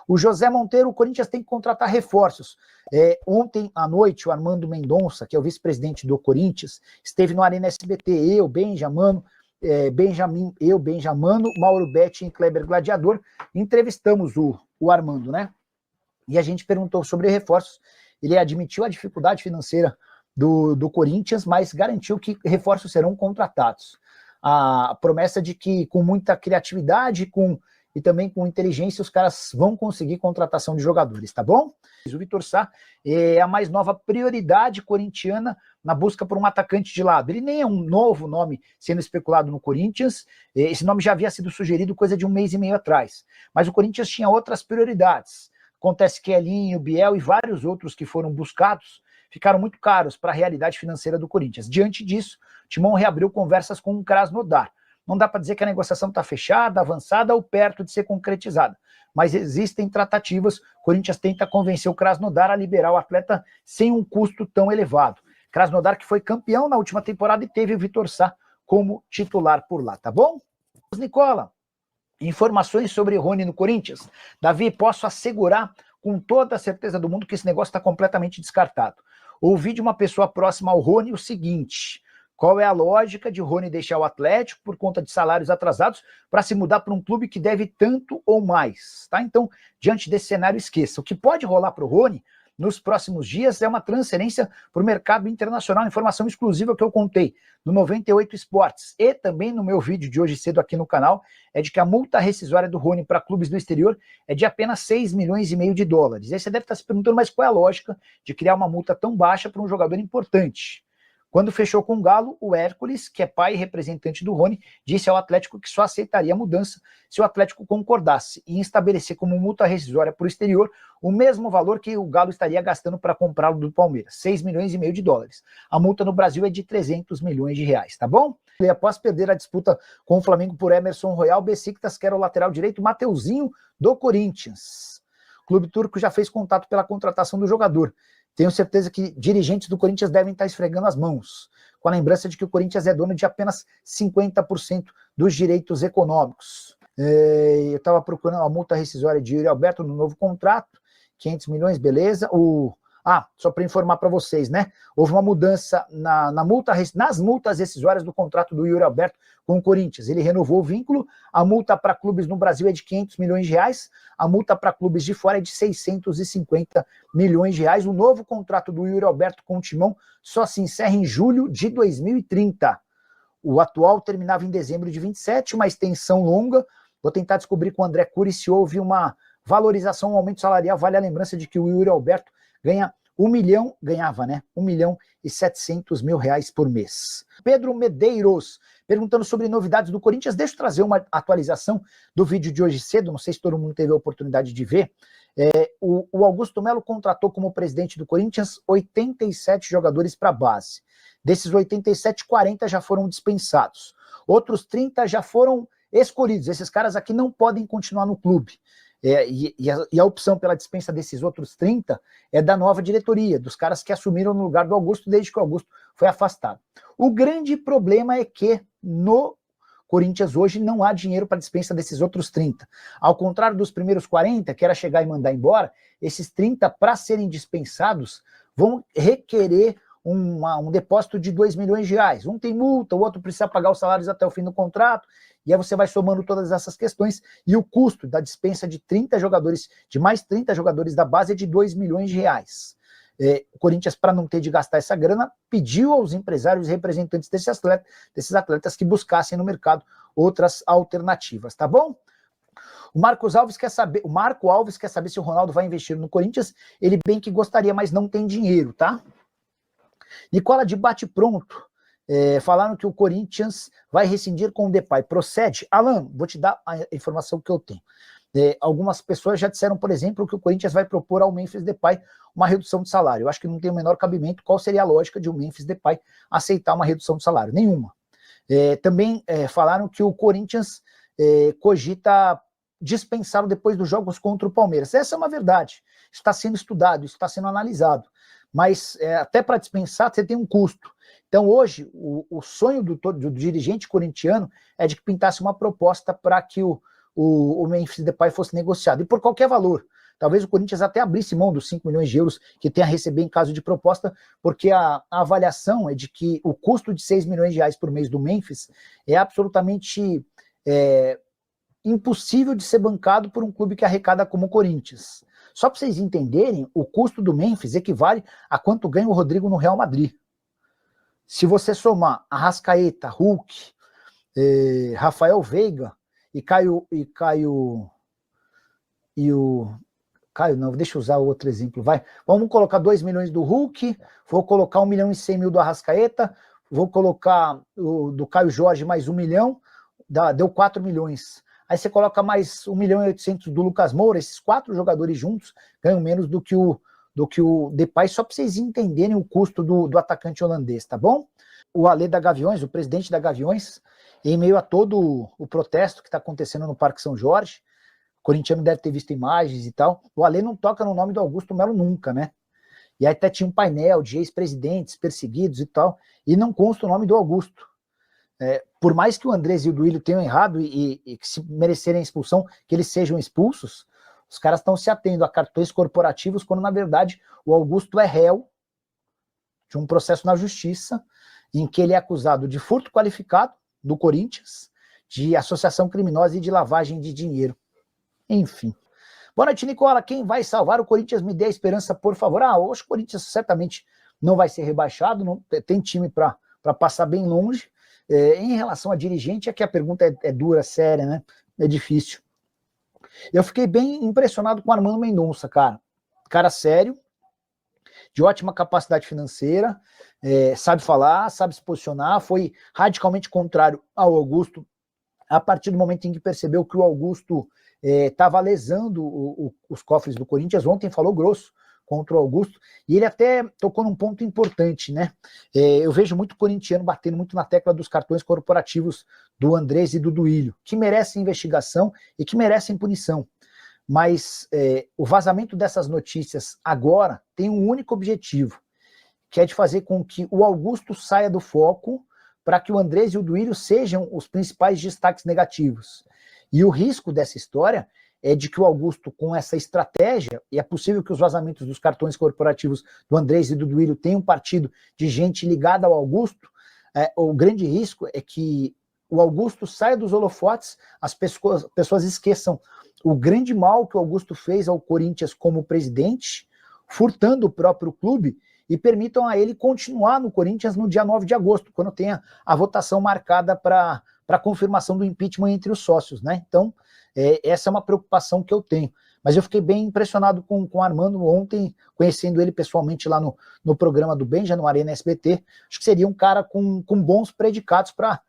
O José Monteiro, o Corinthians tem que contratar reforços. Ontem à noite, o Armando Mendonça, que é o vice-presidente do Corinthians, esteve no Arena SBT, eu, Benjamino, Mauro Betti e Kleber Gladiador, entrevistamos o Armando, né? E a gente perguntou sobre reforços. Ele admitiu a dificuldade financeira do Corinthians, mas garantiu que reforços serão contratados. A promessa de que com muita criatividade e também com inteligência os caras vão conseguir contratação de jogadores, tá bom? O Vitor Sá é a mais nova prioridade corintiana na busca por um atacante de lado. Ele nem é um novo nome sendo especulado no Corinthians, esse nome já havia sido sugerido coisa de 1 mês e meio atrás, mas o Corinthians tinha outras prioridades. Acontece que Elinho, Biel e vários outros que foram buscados ficaram muito caros para a realidade financeira do Corinthians. Diante disso, o Timão reabriu conversas com o Krasnodar. Não dá para dizer que a negociação está fechada, avançada ou perto de ser concretizada, mas existem tratativas. O Corinthians tenta convencer o Krasnodar a liberar o atleta sem um custo tão elevado. Krasnodar que foi campeão na última temporada e teve o Vitor Sá como titular por lá, tá bom? Nicola, informações sobre Rony no Corinthians. Davi, posso assegurar com toda a certeza do mundo que esse negócio está completamente descartado. Ouvi de uma pessoa próxima ao Rony o seguinte: qual é a lógica de Rony deixar o Atlético por conta de salários atrasados para se mudar para um clube que deve tanto ou mais? Tá? Então, diante desse cenário, esqueça. O que pode rolar para o Rony nos próximos dias é uma transferência para o mercado internacional, informação exclusiva que eu contei no 98 Esportes e também no meu vídeo de hoje cedo aqui no canal, é de que a multa rescisória do Rony para clubes do exterior é de apenas 6 milhões e meio de dólares. Aí você deve estar se perguntando, mas qual é a lógica de criar uma multa tão baixa para um jogador importante? Quando fechou com o Galo, o Hércules, que é pai e representante do Rony, disse ao Atlético que só aceitaria a mudança se o Atlético concordasse em estabelecer como multa rescisória para o exterior o mesmo valor que o Galo estaria gastando para comprá-lo do Palmeiras, 6 milhões e meio de dólares. A multa no Brasil é de 300 milhões de reais, tá bom? E após perder a disputa com o Flamengo por Emerson Royal, Besiktas quer o lateral direito Mateuzinho do Corinthians. O clube turco já fez contato pela contratação do jogador. Tenho certeza que dirigentes do Corinthians devem estar esfregando as mãos, com a lembrança de que o Corinthians é dono de apenas 50% dos direitos econômicos. Eu estava procurando a multa rescisória de Yuri Alberto no novo contrato, 500 milhões, beleza. Só para informar para vocês, né? Houve uma mudança nas multas rescisórias do contrato do Yuri Alberto com o Corinthians. Ele renovou o vínculo, a multa para clubes no Brasil é de 500 milhões de reais, a multa para clubes de fora é de 650 milhões de reais. O novo contrato do Yuri Alberto com o Timão só se encerra em julho de 2030. O atual terminava em dezembro de 27, uma extensão longa. Vou tentar descobrir com o André Cury se houve uma valorização, um aumento salarial. Vale a lembrança de que o Yuri Alberto ganhava 1 milhão e 700 mil reais por mês. Pedro Medeiros, perguntando sobre novidades do Corinthians. Deixa eu trazer uma atualização do vídeo de hoje cedo, não sei se todo mundo teve a oportunidade de ver. O Augusto Melo contratou como presidente do Corinthians 87 jogadores para a base. Desses 87, 40 já foram dispensados. Outros 30 já foram escolhidos. Esses caras aqui não podem continuar no clube. E a opção pela dispensa desses outros 30 é da nova diretoria, dos caras que assumiram no lugar do Augusto desde que o Augusto foi afastado. O grande problema é que no Corinthians hoje não há dinheiro para dispensa desses outros 30. Ao contrário dos primeiros 40, que era chegar e mandar embora, esses 30, para serem dispensados, vão requerer um depósito de 2 milhões de reais. Um tem multa, o outro precisa pagar os salários até o fim do contrato, e aí você vai somando todas essas questões, e o custo da dispensa de 30 jogadores, de mais 30 jogadores da base é de 2 milhões de reais. O Corinthians, para não ter de gastar essa grana, pediu aos empresários e representantes desses atletas que buscassem no mercado outras alternativas, tá bom? O Marco Alves quer saber se o Ronaldo vai investir no Corinthians. Ele bem que gostaria, mas não tem dinheiro, tá? Nicola de bate-pronto, falaram que o Corinthians vai rescindir com o Depay. Procede? Alan, vou te dar a informação que eu tenho. Algumas pessoas já disseram, por exemplo, que o Corinthians vai propor ao Memphis Depay uma redução de salário. Eu acho que não tem o menor cabimento. Qual seria a lógica de o Memphis Depay aceitar uma redução de salário? Nenhuma. Também falaram que o Corinthians cogita dispensá-lo depois dos jogos contra o Palmeiras. Essa é uma verdade. Isso está sendo estudado, isso está sendo analisado. Mas até para dispensar você tem um custo. Então hoje o sonho do dirigente corintiano é de que pintasse uma proposta para que o Memphis Depay fosse negociado, e por qualquer valor. talvez o Corinthians até abrisse mão dos 5 milhões de euros que tem a receber em caso de proposta, porque a avaliação é de que o custo de 6 milhões de reais por mês do Memphis é absolutamente impossível de ser bancado por um clube que arrecada como o Corinthians. Só para vocês entenderem, o custo do Memphis equivale a quanto ganha o Rodrigo no Real Madrid. Se você somar Arrascaeta, Hulk, Rafael Veiga e Caio não, deixa eu usar outro exemplo, vai. Vamos colocar 2 milhões do Hulk, vou colocar 1 milhão e 100 mil do Arrascaeta, vou colocar do Caio Jorge mais 1 milhão, deu 4 milhões. Aí você coloca mais 1 milhão e 800 do Lucas Moura, esses 4 jogadores juntos ganham menos do que o Depay, só para vocês entenderem o custo do atacante holandês, tá bom? O Ale da Gaviões, o presidente da Gaviões, em meio a todo o protesto que está acontecendo no Parque São Jorge, o corintiano deve ter visto imagens e tal, o Ale não toca no nome do Augusto Melo nunca, né? E aí até tinha um painel de ex-presidentes perseguidos e tal, e não consta o nome do Augusto. Por mais que o Andrés e o Duílio tenham errado e que se merecerem a expulsão, que eles sejam expulsos, os caras estão se atendo a cartões corporativos quando, na verdade, o Augusto é réu de um processo na justiça em que ele é acusado de furto qualificado do Corinthians, de associação criminosa e de lavagem de dinheiro. Enfim. Boa noite, Nicola. Quem vai salvar o Corinthians? Me dê a esperança, por favor. Hoje o Corinthians certamente não vai ser rebaixado, não, tem time para passar bem longe. Em relação a dirigente, aqui a pergunta é dura, séria, né? É difícil. Eu fiquei bem impressionado com o Armando Mendonça, cara. Cara sério, de ótima capacidade financeira, sabe falar, sabe se posicionar, foi radicalmente contrário ao Augusto, a partir do momento em que percebeu que o Augusto estava lesando os cofres do Corinthians. Ontem falou grosso contra o Augusto, e ele até tocou num ponto importante, né? Eu vejo muito corintiano batendo muito na tecla dos cartões corporativos do Andrés e do Duílio, que merecem investigação e que merecem punição. Mas o vazamento dessas notícias agora tem um único objetivo, que é de fazer com que o Augusto saia do foco para que o Andrés e o Duílio sejam os principais destaques negativos. E o risco dessa história é de que o Augusto, com essa estratégia, e é possível que os vazamentos dos cartões corporativos do Andrés e do Duílio tenham partido de gente ligada ao Augusto, o grande risco é que o Augusto saia dos holofotes, as pessoas esqueçam o grande mal que o Augusto fez ao Corinthians como presidente, furtando o próprio clube, e permitam a ele continuar no Corinthians no dia 9 de agosto, quando tenha a votação marcada para a confirmação do impeachment entre os sócios, né? Então, essa é uma preocupação que eu tenho. Mas eu fiquei bem impressionado com o Armando ontem, conhecendo ele pessoalmente lá no programa do Benja, no Arena SBT. Acho que seria um cara com bons predicados para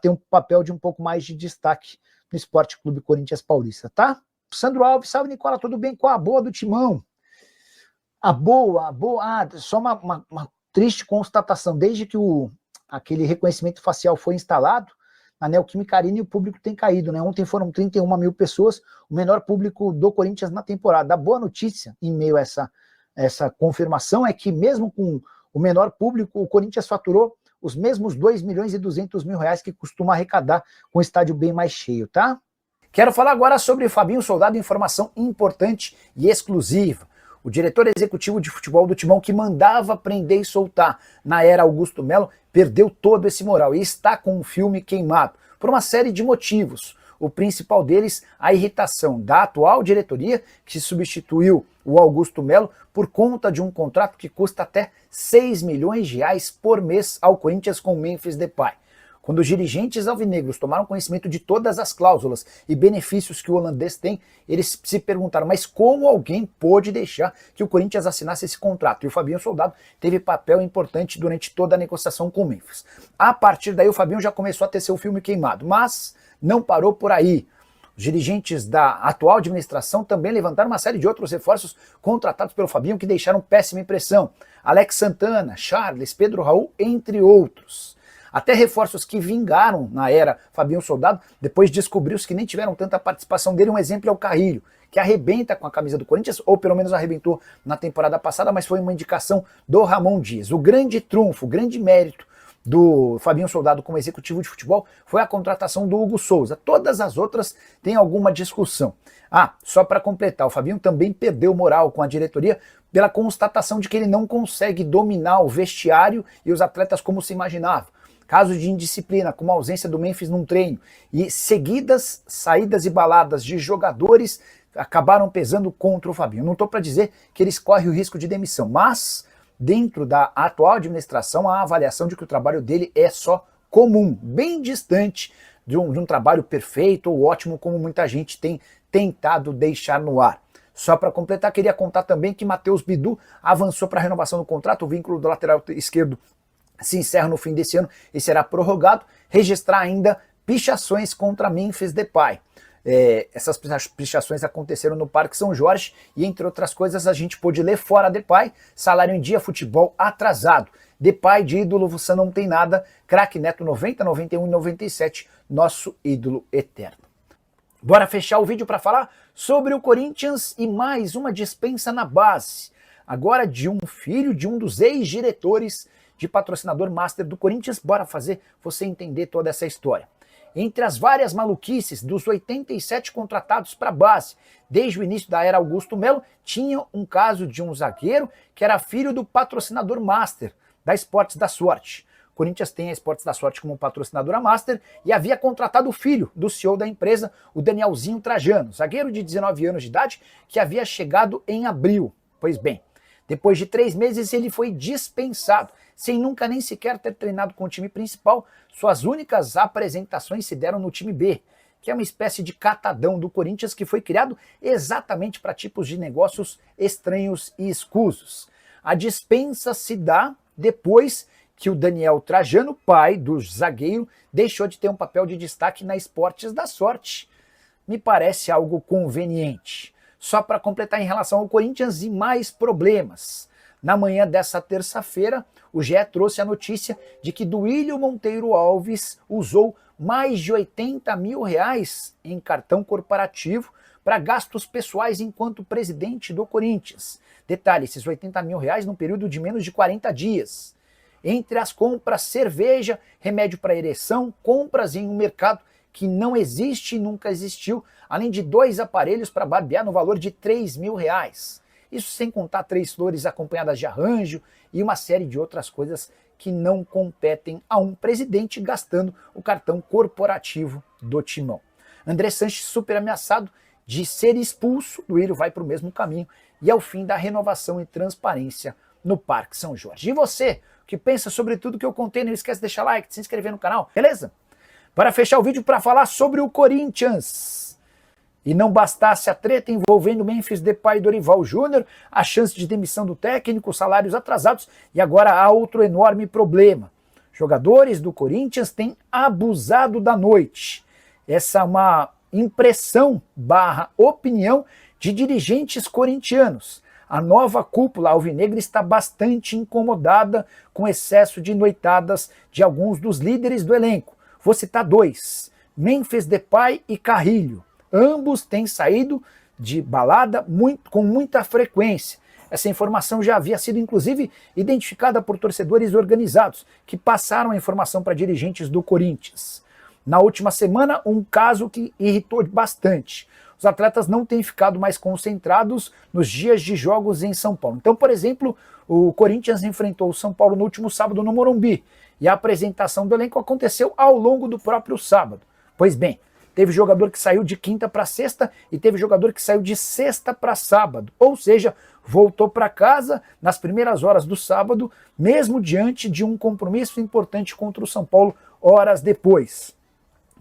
ter um papel de um pouco mais de destaque no Esporte Clube Corinthians Paulista, tá? Sandro Alves, salve, Nicola, tudo bem? Com a boa do Timão? A boa, só uma triste constatação, desde que aquele reconhecimento facial foi instalado, a Neoquímica Arena e o público tem caído, né? Ontem foram 31 mil pessoas, o menor público do Corinthians na temporada. A boa notícia, em meio a essa confirmação, é que mesmo com o menor público, o Corinthians faturou os mesmos 2 milhões e 200 mil reais que costuma arrecadar com o estádio bem mais cheio, tá? Quero falar agora sobre Fabinho Soldado, informação importante e exclusiva. O diretor executivo de futebol do Timão, que mandava prender e soltar na era Augusto Melo, perdeu todo esse moral e está com o filme queimado por uma série de motivos. O principal deles, a irritação da atual diretoria, que substituiu o Augusto Melo por conta de um contrato que custa até 6 milhões de reais por mês ao Corinthians com o Memphis Depay. Quando os dirigentes alvinegros tomaram conhecimento de todas as cláusulas e benefícios que o holandês tem, eles se perguntaram, mas como alguém pôde deixar que o Corinthians assinasse esse contrato? E o Fabinho Soldado teve papel importante durante toda a negociação com o Memphis. A partir daí o Fabinho já começou a ter seu filme queimado, mas não parou por aí. Os dirigentes da atual administração também levantaram uma série de outros reforços contratados pelo Fabinho que deixaram péssima impressão. Alex Santana, Charles, Pedro Raul, entre outros. Até reforços que vingaram na era Fabinho Soldado, depois descobriu-se que nem tiveram tanta participação dele. Um exemplo é o Carrilho, que arrebenta com a camisa do Corinthians, ou pelo menos arrebentou na temporada passada, mas foi uma indicação do Ramon Dias. O grande trunfo, o grande mérito do Fabinho Soldado como executivo de futebol foi a contratação do Hugo Souza. Todas as outras têm alguma discussão. Só para completar, o Fabinho também perdeu moral com a diretoria pela constatação de que ele não consegue dominar o vestiário e os atletas como se imaginava. Casos de indisciplina, como a ausência do Memphis num treino e seguidas saídas e baladas de jogadores acabaram pesando contra o Fabinho. Não estou para dizer que eles correm o risco de demissão, mas dentro da atual administração há a avaliação de que o trabalho dele é só comum, bem distante de um trabalho perfeito ou ótimo como muita gente tem tentado deixar no ar. Só para completar, queria contar também que Matheus Bidu avançou para a renovação do contrato, o vínculo do lateral esquerdo se encerra no fim desse ano e será prorrogado, registrar ainda pichações contra Memphis Depay. Essas pichações aconteceram no Parque São Jorge e, entre outras coisas, a gente pôde ler fora Depay, salário em dia, futebol atrasado. Depay de ídolo, você não tem nada, craque Neto 90, 91 e 97, nosso ídolo eterno. Bora fechar o vídeo para falar sobre o Corinthians e mais uma dispensa na base. Agora de um filho de um dos ex-diretores de patrocinador master do Corinthians. Bora fazer você entender toda essa história. Entre as várias maluquices dos 87 contratados para a base, desde o início da era Augusto Melo, tinha um caso de um zagueiro que era filho do patrocinador master da Esportes da Sorte. O Corinthians tem a Esportes da Sorte como patrocinadora master e havia contratado o filho do CEO da empresa, o Danielzinho Trajano, zagueiro de 19 anos de idade, que havia chegado em abril. Pois bem, depois de 3 meses ele foi dispensado, sem nunca nem sequer ter treinado com o time principal. Suas únicas apresentações se deram no time B, que é uma espécie de catadão do Corinthians que foi criado exatamente para tipos de negócios estranhos e escusos. A dispensa se dá depois que o Daniel Trajano, pai do zagueiro, deixou de ter um papel de destaque na Esportes da Sorte. Me parece algo conveniente. Só para completar em relação ao Corinthians e mais problemas. Na manhã dessa terça-feira, o GE trouxe a notícia de que Duílio Monteiro Alves usou mais de R$80 mil em cartão corporativo para gastos pessoais enquanto presidente do Corinthians. Detalhe, esses R$80 mil num período de menos de 40 dias. Entre as compras, cerveja, remédio para ereção, compras em um mercado que não existe e nunca existiu, além de 2 aparelhos para barbear no valor de R$3 mil. Isso sem contar 3 flores acompanhadas de arranjo e uma série de outras coisas que não competem a um presidente gastando o cartão corporativo do Timão. André Sanches, super ameaçado de ser expulso, Duílio vai para o mesmo caminho e é o fim da renovação e transparência no Parque São Jorge. E você, que pensa sobre tudo que eu contei, não esquece de deixar like, de se inscrever no canal, beleza? Para fechar o vídeo para falar sobre o Corinthians. E não bastasse a treta envolvendo Memphis Depay e Dorival Júnior, a chance de demissão do técnico, salários atrasados, e agora há outro enorme problema. Jogadores do Corinthians têm abusado da noite. Essa é uma impressão / opinião de dirigentes corintianos. A nova cúpula alvinegra está bastante incomodada com o excesso de noitadas de alguns dos líderes do elenco. Vou citar 2, Memphis Depay e Carrilho. Ambos têm saído de balada com muita frequência. Essa informação já havia sido, inclusive, identificada por torcedores organizados, que passaram a informação para dirigentes do Corinthians. Na última semana, um caso que irritou bastante. Os atletas não têm ficado mais concentrados nos dias de jogos em São Paulo. Então, por exemplo, o Corinthians enfrentou o São Paulo no último sábado no Morumbi, e a apresentação do elenco aconteceu ao longo do próprio sábado. Pois bem, teve jogador que saiu de quinta para sexta e teve jogador que saiu de sexta para sábado. Ou seja, voltou para casa nas primeiras horas do sábado, mesmo diante de um compromisso importante contra o São Paulo horas depois.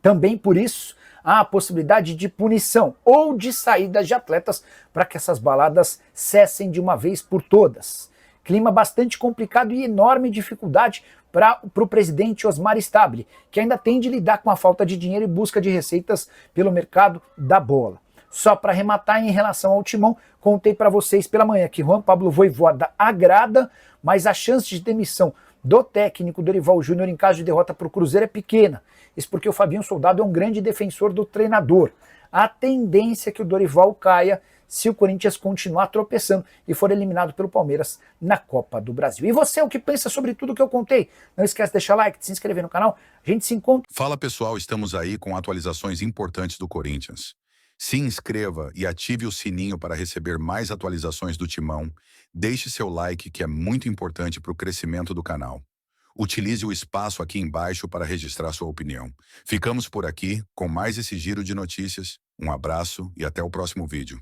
Também por isso, há a possibilidade de punição ou de saída de atletas para que essas baladas cessem de uma vez por todas. Clima bastante complicado e enorme dificuldade para o presidente Osmar Stabile, que ainda tem de lidar com a falta de dinheiro e busca de receitas pelo mercado da bola. Só para arrematar em relação ao Timão, contei para vocês pela manhã que Juan Pablo Vojvoda agrada, mas a chance de demissão do técnico Dorival Júnior em caso de derrota para o Cruzeiro é pequena. Isso porque o Fabinho Soldado é um grande defensor do treinador. A tendência é que o Dorival caia se o Corinthians continuar tropeçando e for eliminado pelo Palmeiras na Copa do Brasil. E você, o que pensa sobre tudo que eu contei? Não esquece de deixar like, de se inscrever no canal. A gente se encontra. Fala pessoal, estamos aí com atualizações importantes do Corinthians. Se inscreva e ative o sininho para receber mais atualizações do Timão. Deixe seu like, que é muito importante para o crescimento do canal. Utilize o espaço aqui embaixo para registrar sua opinião. Ficamos por aqui com mais esse giro de notícias. Um abraço e até o próximo vídeo.